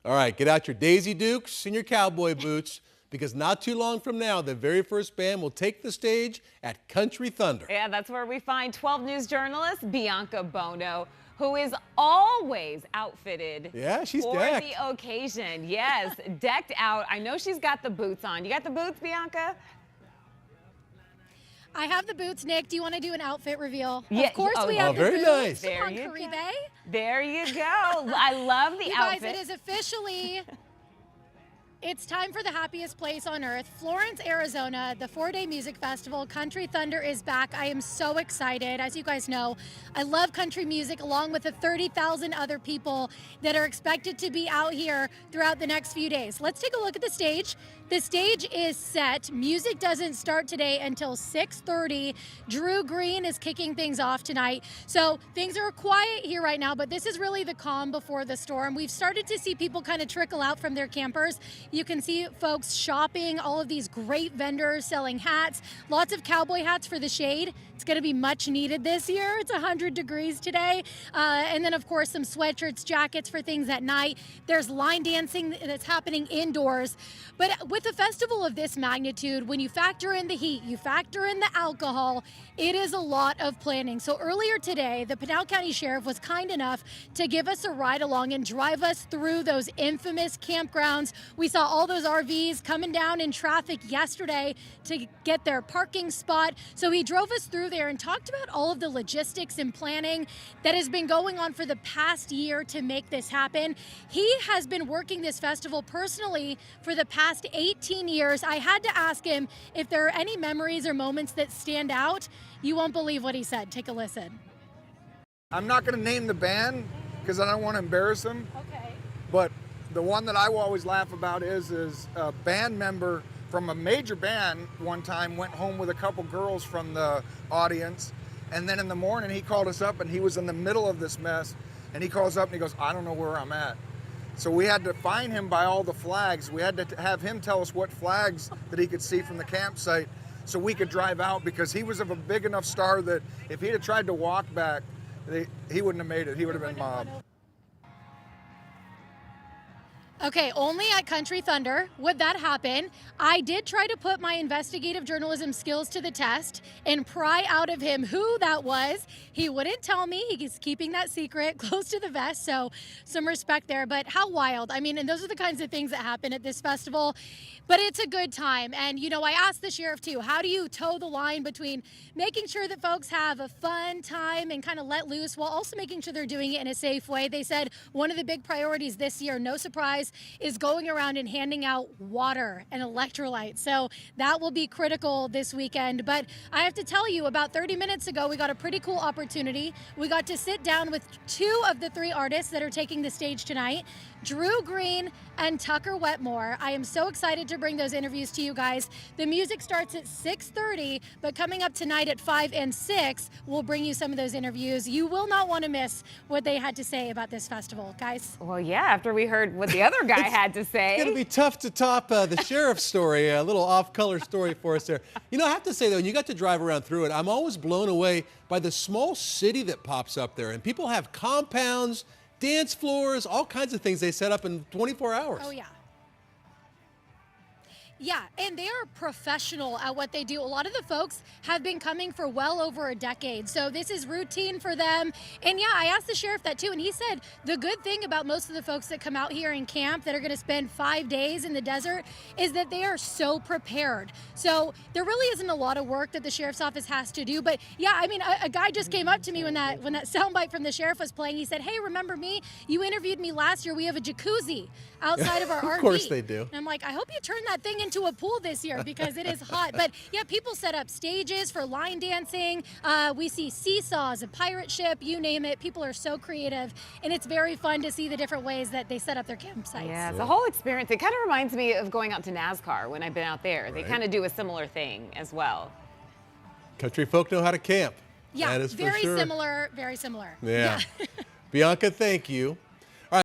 All right, get out your Daisy Dukes and your cowboy boots, because not too long from now, the very first band will take the stage at Country Thunder. Yeah, that's where we find 12 News journalist Bianca Bono, who is always outfitted for decked. The occasion. Yes, decked out. I know she's got the boots on. You got the boots, Bianca? I have the boots, Nick. Do you want to do an outfit reveal? Yeah. Of course we have very boots. nice. There you Caribe. go. There you go. I love the outfit. Guys, it is officially... It's time for the happiest place on earth, Florence, Arizona. The 4-day music festival, Country Thunder, is back. I am so excited. As you guys know, I love country music, along with the 30,000 other people that are expected to be out here throughout the next few days. Let's take a look at the stage. The stage is set. Music doesn't start today until 6:30. Drew Green is kicking things off tonight. So things are quiet here right now, but this is really the calm before the storm. We've started to see people kind of trickle out from their campers. You can see folks shopping, all of these great vendors selling hats, lots of cowboy hats for the shade. It's going to be much needed this year. It's 100 degrees today. And then, of course, some sweatshirts, jackets for things at night. There's line dancing that's happening indoors. But with a festival of this magnitude, when you factor in the heat, you factor in the alcohol, it is a lot of planning. So earlier today, the Pinal County Sheriff was kind enough to give us a ride along and drive us through those infamous campgrounds. We saw all those RVs coming down in traffic yesterday to get their parking spot. So he drove us through there and talked about all of the logistics and planning that has been going on for the past year to make this happen. He has been working this festival personally for the past 18 years. I had to ask him if there are any memories or moments that stand out. You won't believe what he said. Take a listen. I'm not going to name the band because I don't want to embarrass them. Okay. But the one that I will always laugh about is a band member from a major band one time went home with a couple girls from the audience, and then in the morning he called us up and he was in the middle of this mess, and he calls up and he goes, I don't know where I'm at. So we had to find him by all the flags. We had to have him tell us what flags that he could see from the campsite so we could drive out, because he was of a big enough star that if he'd have tried to walk back, he wouldn't have made it. He would have been mobbed. Okay, only at Country Thunder would that happen. I did try to put my investigative journalism skills to the test and pry out of him who that was. He wouldn't tell me. He's keeping that secret close to the vest, so some respect there. But how wild. I mean, and those are the kinds of things that happen at this festival. But it's a good time. And, you know, I asked the sheriff, too, how do you toe the line between making sure that folks have a fun time and kind of let loose while also making sure they're doing it in a safe way? They said one of the big priorities this year, no surprise, is going around and handing out water and electrolytes. So that will be critical this weekend. But I have to tell you, about 30 minutes ago, we got a pretty cool opportunity. We got to sit down with 2 of the 3 artists that are taking the stage tonight, Drew Green and Tucker Wetmore. I am so excited to bring those interviews to you guys. The music starts at 6:30, but coming up tonight at 5 and 6, we'll bring you some of those interviews. You will not want to miss what they had to say about this festival, guys. Well, yeah, after we heard what the other guy had to say. It's going to be tough to top the sheriff's story, a little off-color story for us there. You know, I have to say, though, when you got to drive around through it, I'm always blown away by the small city that pops up there. And people have compounds, dance floors, all kinds of things they set up in 24 hours. Oh, yeah. Yeah, and they are professional at what they do. A lot of the folks have been coming for well over a decade, so this is routine for them. And yeah, I asked the sheriff that too, and he said the good thing about most of the folks that come out here and camp that are going to spend 5 days in the desert is that they are so prepared. So there really isn't a lot of work that the sheriff's office has to do. But yeah, I mean, a guy just came up to me when that soundbite from the sheriff was playing. He said, "Hey, remember me? You interviewed me last year. We have a jacuzzi outside of our RV." Of course they do. And I'm like, I hope you turn that thing into a pool this year because it is hot. But yeah, people set up stages for line dancing. We see seesaws, a pirate ship, you name it. People are so creative, and it's very fun to see the different ways that they set up their campsites. Yeah, it's a whole experience. It kind of reminds me of going out to NASCAR when I've been out there. They kind of do a similar thing as well. Country folk know how to camp. Yeah, that is very for sure. similar, very similar. Yeah. Bianca, thank you.